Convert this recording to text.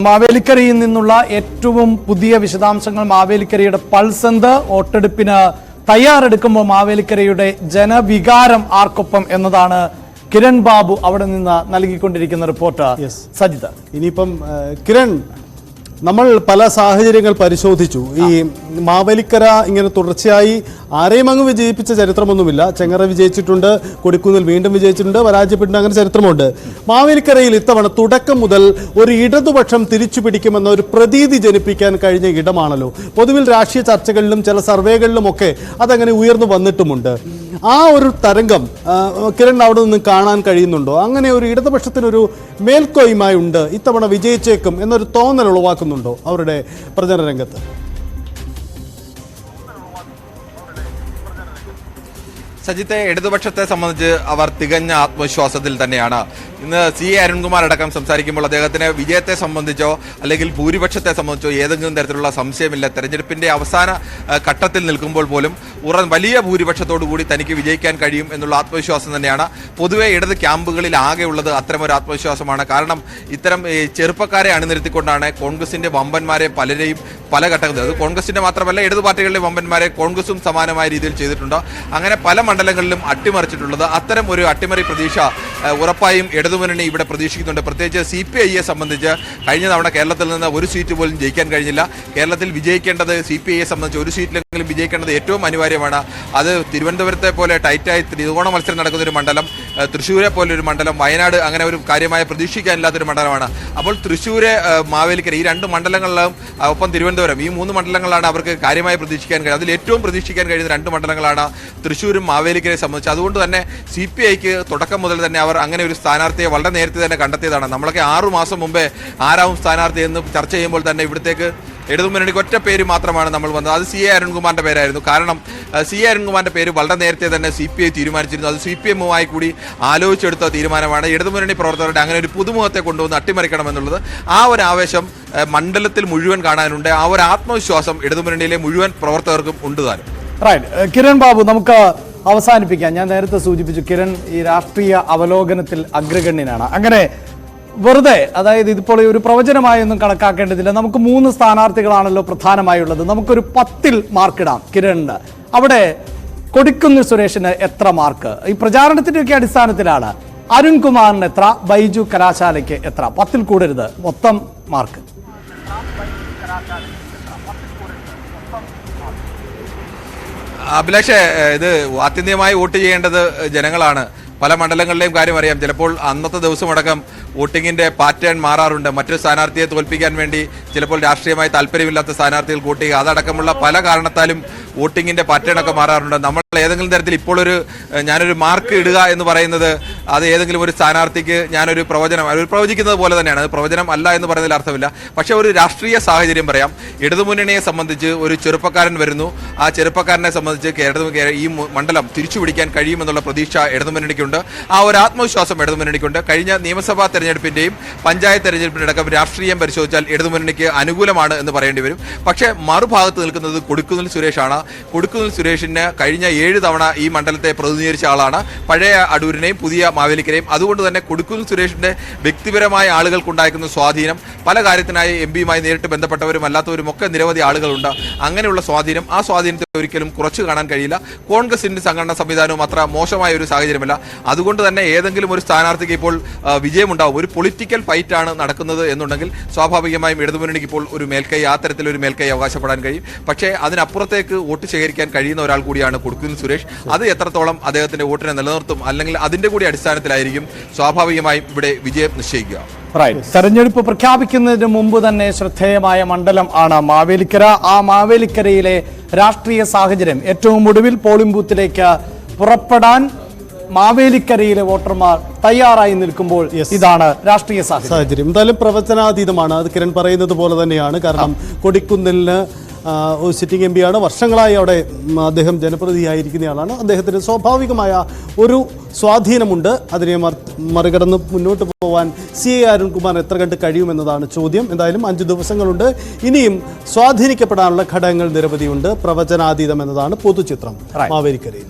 മാവേലിക്കരയിൽ നിന്നുള്ള ഏറ്റവും പുതിയ വിശദാംശങ്ങൾ മാവേലിക്കരയുടെ പൾസ് എന്ത്, വോട്ടെടുപ്പിന് തയ്യാറെടുക്കുമ്പോൾ മാവേലിക്കരയുടെ ജനവികാരം ആർക്കൊപ്പം എന്നതാണ് കിരൺ ബാബു അവിടെ നിന്ന് നൽകിക്കൊണ്ടിരിക്കുന്ന റിപ്പോർട്ട്. സജിത്, ഇനിയിപ്പം കിരൺ, നമ്മൾ പല സാഹചര്യങ്ങൾ പരിശോധിച്ചു. ഈ മാവേലിക്കര ഇങ്ങനെ തുടർച്ചയായി ആരെയും അങ്ങ് വിജയിപ്പിച്ച ചരിത്രമൊന്നുമില്ല. ചെങ്ങറ വിജയിച്ചിട്ടുണ്ട്, കൊടിക്കുന്നിൽ വീണ്ടും വിജയിച്ചിട്ടുണ്ട്, പരാജയപ്പെട്ടുണ്ട്, അങ്ങനെ ചരിത്രമുണ്ട്. മാവേലിക്കരയിൽ ഇത്തവണ തുടക്കം മുതൽ ഒരു ഇടതുപക്ഷം തിരിച്ചു പിടിക്കുമെന്ന ഒരു പ്രതീതി ജനിപ്പിക്കാൻ കഴിഞ്ഞ ഇടമാണല്ലോ. പൊതുവിൽ രാഷ്ട്രീയ ചർച്ചകളിലും ചില സർവേകളിലുമൊക്കെ അതങ്ങനെ ഉയർന്നു വന്നിട്ടുമുണ്ട്. ആ ഒരു തരംഗം കിരൺ അവിടെ നിന്ന് കാണാൻ കഴിയുന്നുണ്ടോ? അങ്ങനെ ഒരു ഇടതുപക്ഷത്തിനൊരു മേൽക്കോയ്മ ഉണ്ട്, ഇത്തവണ വിജയിച്ചേക്കും എന്നൊരു തോന്നൽ ഉളവാക്കുന്നുണ്ടോ അവരുടെ പ്രചരണ രംഗത്ത്? സജിത്തെ, ഇടതുപക്ഷത്തെ സംബന്ധിച്ച് അവർ തികഞ്ഞ ആത്മവിശ്വാസത്തിൽ തന്നെയാണ്. ഇന്ന് അരുൺകുമാർ അടക്കം സംസാരിക്കുമ്പോൾ അദ്ദേഹത്തിന് വിജയത്തെ സംബന്ധിച്ചോ അല്ലെങ്കിൽ ഭൂരിപക്ഷത്തെ സംബന്ധിച്ചോ ഏതെങ്കിലും തരത്തിലുള്ള സംശയമില്ല. തെരഞ്ഞെടുപ്പിന്റെ അവസാന ഘട്ടത്തിൽ നിൽക്കുമ്പോൾ പോലും വലിയ ഭൂരിപക്ഷത്തോടു കൂടി തനിക്ക് വിജയിക്കാൻ കഴിയും എന്നുള്ള ആത്മവിശ്വാസം തന്നെയാണ് പൊതുവെ ഇടത് ക്യാമ്പുകളിൽ ആകെയുള്ളത്. അത്തരമൊരു ആത്മവിശ്വാസമാണ്. കാരണം ഇത്തരം ചെറുപ്പക്കാരെ അണിനിരത്തിക്കൊണ്ടാണ് കോൺഗ്രസിന്റെ വമ്പന്മാരെ പലരെയും പല ഘട്ടങ്ങളിൽ, അത് കോൺഗ്രസിന്റെ മാത്രമല്ല ഇടതു പാർട്ടികളിലെ വമ്പന്മാരെ കോൺഗ്രസും സമാനമായ രീതിയിൽ ചെയ്തിട്ടുണ്ട്. അങ്ങനെ പല മണ്ഡലങ്ങളിലും അട്ടിമറിച്ചിട്ടുള്ളത്. അത്തരം ഒരു അട്ടിമറി പ്രതീക്ഷ ഉറപ്പായും ഇടതുമുന്നണി ഇവിടെ പ്രതീക്ഷിക്കുന്നുണ്ട്. പ്രത്യേകിച്ച് CPIയെ സംബന്ധിച്ച് കഴിഞ്ഞ തവണ കേരളത്തിൽ നിന്ന് ഒരു സീറ്റ് പോലും ജയിക്കാൻ കഴിഞ്ഞില്ല. കേരളത്തിൽ വിജയിക്കേണ്ടത് CPIയെ സംബന്ധിച്ച് ഒരു സീറ്റിലെങ്കിലും വിജയിക്കേണ്ടത് ഏറ്റവും അനിവാര്യമാണ്. അത് തിരുവനന്തപുരത്തെ പോലെ ടൈറ്റായി ത്രികോണ മത്സരം നടക്കുന്ന ഒരു മണ്ഡലം, തൃശ്ശൂരെ പോലെ ഒരു മണ്ഡലം, വയനാട് അങ്ങനെ ഒരു കാര്യമായ പ്രതീക്ഷിക്കാനില്ലാത്തൊരു മണ്ഡലമാണ്. അപ്പോൾ തൃശ്ശൂര്, മാവേലിക്കര ഈ രണ്ട് മണ്ഡലങ്ങളിലും ഒപ്പം തിരുവനന്തപുരം, ഈ മൂന്ന് മണ്ഡലങ്ങളാണ് അവർക്ക് കാര്യമായി പ്രതീക്ഷിക്കാൻ കഴിയുന്നത്. അതിൽ ഏറ്റവും പ്രതീക്ഷിക്കാൻ കഴിയുന്ന രണ്ട് മണ്ഡലങ്ങളാണ് തൃശ്ശൂരും മാവേലിക്കരയെ സംബന്ധിച്ച്. അതുകൊണ്ട് തന്നെ CPIക്ക് തുടക്കം മുതൽ തന്നെ അവർ അങ്ങനെ ഒരു സ്ഥാനാർത്ഥിയെ വളരെ നേരത്തെ തന്നെ കണ്ടെത്തിയതാണ്. നമ്മളൊക്കെ 6 മാസം മുമ്പേ ആരാവും സ്ഥാനാർത്ഥി എന്ന് ചർച്ച ചെയ്യുമ്പോൾ തന്നെ ഇവിടത്തേക്ക് ഇടതുമുന്നണിക്ക് ഒറ്റ പേര് മാത്രമാണ് നമ്മൾ വന്നത്. അത് അരുൺകുമാറിന്റെ പേരായിരുന്നു. കാരണം അരുൺകുമാറിന്റെ പേര് വളരെ നേരത്തെ തന്നെ CPI തീരുമാനിച്ചിരുന്നു. അത് CPM-മായി കൂടി ആലോചിച്ചെടുത്ത തീരുമാനമാണ്. ഇടതുമുന്നണി പ്രവർത്തകരുടെ അങ്ങനെ ഒരു പുതുമുഖത്തെ കൊണ്ടുവന്ന് അട്ടിമറിക്കണം എന്നുള്ളത്. ആ ഒരു ആവേശം മണ്ഡലത്തിൽ മുഴുവൻ കാണാനുണ്ട്. ആ ഒരു ആത്മവിശ്വാസം ഇടതുമുന്നണിയിലെ മുഴുവൻ പ്രവർത്തകർക്കും ഉണ്ട് താനും. കിരൺ ബാബു, നമുക്ക് അവസാനിപ്പിക്കാം. ഞാൻ നേരത്തെ സൂചിപ്പിച്ചു, കിരൺ ഈ രാഷ്ട്രീയ അവലോകനത്തിൽ അഗ്രഗണ്യനാണ്. അങ്ങനെ വെറുതെ, അതായത് ഇതിപ്പോൾ ഒരു പ്രവചനമായൊന്നും കണക്കാക്കേണ്ടതില്ല. നമുക്ക് 3 സ്ഥാനാർത്ഥികളാണല്ലോ പ്രധാനമായുള്ളത്. നമുക്കൊരു 10-ൽ മാർക്കിടാം കിരണിന്. അവിടെ കൊടിക്കുന്നിൽ സുരേഷിന് എത്ര മാർക്ക്? ഈ പ്രചാരണത്തിന്റെയൊക്കെ അടിസ്ഥാനത്തിലാണ്. അരുൺകുമാറിന് എത്ര, ബൈജു കലാശാലയ്ക്ക് എത്ര? 10-ൽ കൂടരുത് മൊത്തം മാർക്ക്. അഭിലാഷേ, ഇത് ആത്യന്തികമായി വോട്ട് ചെയ്യേണ്ടത് ജനങ്ങളാണ്. പല മണ്ഡലങ്ങളിലെയും കാര്യം അറിയാം. ചിലപ്പോൾ അന്നത്തെ ദിവസമടക്കം വോട്ടിങ്ങിന്റെ പാറ്റേൺ മാറാറുണ്ട്. മറ്റൊരു സ്ഥാനാർത്ഥിയെ തോൽപ്പിക്കാൻ വേണ്ടി ചിലപ്പോൾ രാഷ്ട്രീയമായി താല്പര്യമില്ലാത്ത സ്ഥാനാർത്ഥികൾ വോട്ട് ചെയ്യുക, അതടക്കമുള്ള പല കാരണത്താലും വോട്ടിങ്ങിന്റെ പാറ്റേൺ ഒക്കെ മാറാറുണ്ട്. നമ്മൾ ഏതെങ്കിലും തരത്തിൽ ഇപ്പോൾ ഞാനൊരു മാർക്ക് ഇടുക എന്ന് പറയുന്നത് അത് ഏതെങ്കിലും ഒരു സ്ഥാനാർത്ഥിക്ക് ഞാനൊരു പ്രവചിക്കുന്നത് പോലെ തന്നെയാണ്. അത് പ്രവചനം അല്ല എന്ന് പറയുന്നതിൽ അർത്ഥമില്ല. പക്ഷേ ഒരു രാഷ്ട്രീയ സാഹചര്യം പറയാം. ഇടതുമുന്നണിയെ സംബന്ധിച്ച് ഒരു ചെറുപ്പക്കാരൻ വരുന്നു. ആ ചെറുപ്പക്കാരനെ സംബന്ധിച്ച് ഈ മണ്ഡലം തിരിച്ചുപിടിക്കാൻ കഴിയുമെന്നുള്ള പ്രതീക്ഷ ഇടതുമുന്നണിക്കുണ്ട്. ആ ഒരു ആത്മവിശ്വാസം ഇടതുമുന്നണിക്കുണ്ട്. കഴിഞ്ഞ നിയമസഭാ തെരഞ്ഞെടുപ്പിന്റെയും പഞ്ചായത്ത് തെരഞ്ഞെടുപ്പിനടക്കം രാഷ്ട്രീയം പരിശോധിച്ചാൽ ഇടതുമുന്നണിക്ക് അനുകൂലമാണ് എന്ന് പറയേണ്ടി വരും. പക്ഷേ മറുഭാഗത്ത് നിൽക്കുന്നത് കൊടിക്കുന്നിൽ സുരേഷാണ്. കൊടിക്കുന്നിൽ സുരേഷിന് കഴിഞ്ഞ 7 തവണ ഈ മണ്ഡലത്തെ പ്രതിനിധീകരിച്ച ആളാണ്. പഴയ അടൂരിനെയും പുതിയ മാവേലിക്കരയും. അതുകൊണ്ട് തന്നെ കൊടിക്കുന്നിൽ സുരേഷിന്റെ വ്യക്തിപരമായ ആളുകൾക്കുണ്ടായിരിക്കുന്ന സ്വാധീനം, പല കാര്യത്തിനായി MP-യുമായി നേരിട്ട് ബന്ധപ്പെട്ടവരും അല്ലാത്തവരും ഒക്കെ നിരവധി ആളുകളുണ്ട്. അങ്ങനെയുള്ള സ്വാധീനം, ആ സ്വാധീനത്തെ ഒരിക്കലും കുറച്ചു കാണാൻ കഴിയില്ല. കോൺഗ്രസിന്റെ സംഘടനാ സംവിധാനവും അത്ര മോശമായ ഒരു സാഹചര്യമല്ല. അതുകൊണ്ട് തന്നെ ഏതെങ്കിലും ഒരു സ്ഥാനാർത്ഥിക്ക് ഇപ്പോൾ വിജയമുണ്ടാവും. ഒരു പൊളിറ്റിക്കൽ ഫൈറ്റ് ആണ് നടക്കുന്നത് എന്നുണ്ടെങ്കിൽ സ്വാഭാവികമായും ഇടതുമുന്നണിക്ക് ഇപ്പോൾ ഒരു മേൽക്കൈ, ആ തരത്തിലൊരു മേൽക്കൈ അവകാശപ്പെടാൻ കഴിയും. പക്ഷേ അതിനപ്പുറത്തേക്ക് വോട്ട് ശേഖരിക്കാൻ കഴിയുന്ന ഒരാൾ കൂടിയാണ് കൊടിക്കുന്നിൽ സുരേഷ്. അത് എത്രത്തോളം അദ്ദേഹത്തിന്റെ വോട്ടിനെ നിലനിർത്തും, അല്ലെങ്കിൽ അതിന്റെ കൂടി അടിസ്ഥാനത്തിലായിരിക്കും സ്വാഭാവികമായും ഇവിടെ വിജയം നിശ്ചയിക്കുക. തെരഞ്ഞെടുപ്പ് പ്രഖ്യാപിക്കുന്നതിന് മുമ്പ് തന്നെ ശ്രദ്ധേയമായ മണ്ഡലം ആണ് മാവേലിക്കര. ആ മാവേലിക്കരയിലെ രാഷ്ട്രീയ സാഹചര്യം, ഏറ്റവും ഒടുവിൽ പോളിംഗ് ബൂത്തിലേക്ക് പുറപ്പെടാൻ മാവേലിക്കരയിലെ വോട്ടർമാർ തയ്യാറായി നിൽക്കുമ്പോൾ ഇതാണ് രാഷ്ട്രീയ സാഹചര്യം. എന്തായാലും പ്രവചനാതീതമാണ്. അത് കിരൺ പറയുന്നത് പോലെ തന്നെയാണ്. കാരണം കൊടിക്കുന്നിലിന് സിറ്റിംഗ് MP ആണ്. വർഷങ്ങളായി അവിടെ അദ്ദേഹം ജനപ്രതിനിധിയായിരിക്കുന്നയാളാണ്. അദ്ദേഹത്തിന് സ്വാഭാവികമായ ഒരു സ്വാധീനമുണ്ട്. അതിനെ മറികടന്ന് മുന്നോട്ട് പോകാൻ അരുൺകുമാർ എത്ര കണ്ട് കഴിയുമെന്നതാണ് ചോദ്യം. എന്തായാലും 5 ദിവസങ്ങളുണ്ട്. ഇനിയും സ്വാധീനിക്കപ്പെടാനുള്ള ഘടകങ്ങൾ നിരവധിയുണ്ട്. പ്രവചനാതീതം എന്നതാണ് പൊതുചിത്രം മാവേലിക്കരയിൽ.